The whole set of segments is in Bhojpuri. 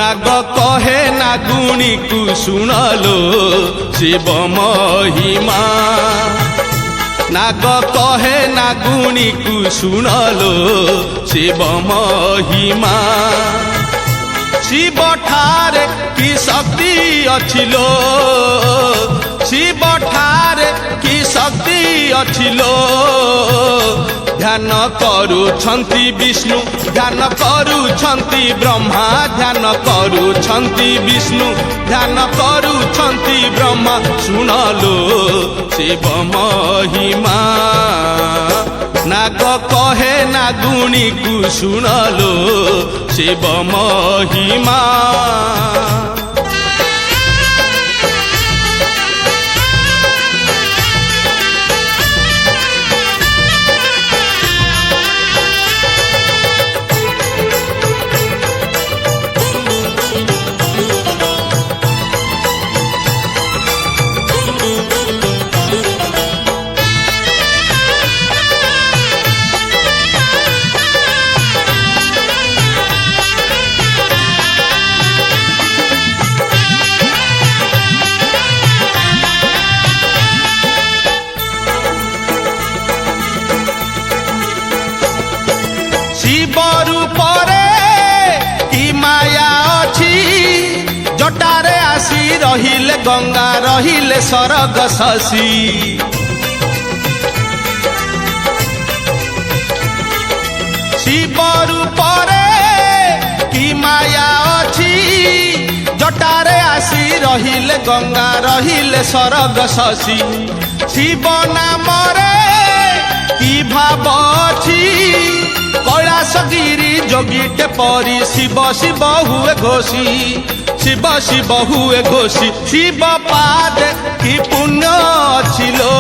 नाग कहे नागुणी को सुनलो शिव महिमा नाग कहे नागुणी को सुनलो शिव महिमा शिव ठारे की शक्ति अछिलो शिव ठारे की शक्ति अछिलो ध्यान करुछंती विष्णु ध्यान करुछंती ब्रह्मा ध्यान करुछंती विष्णु ध्यान करुछंती ब्रह्मा सुनलो शिव महिमा नाग कहे नागुणी को सुनलो शिव महिमा शिव रूपरे की माया अच्छी जटारे आसी रहिले गंगा रहिले सरग शशि शिव रूपरे की माया अच्छी जटारे आसी रहिले गंगा रहिले सरग शशि शिव नामरे की भाव अच्छी कैलासगिरी जोगीटे परी शिव शिव हुए घोषी शिव शिव हुए घोषी शिव पाद की पुण्य छिलो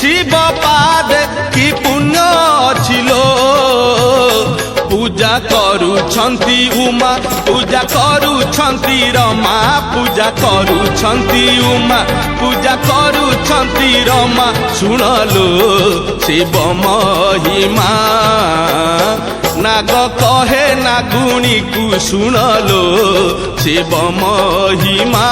शिव पाद की पुण्य छिलो पूजा करुछंती उमा पूजा करुछंती रमा पूजा करुछंती उमा पूजा करुछंती रमा सुनलो शिव महिमा नाग कहे नागुणी को सुनलो शिव महिमा।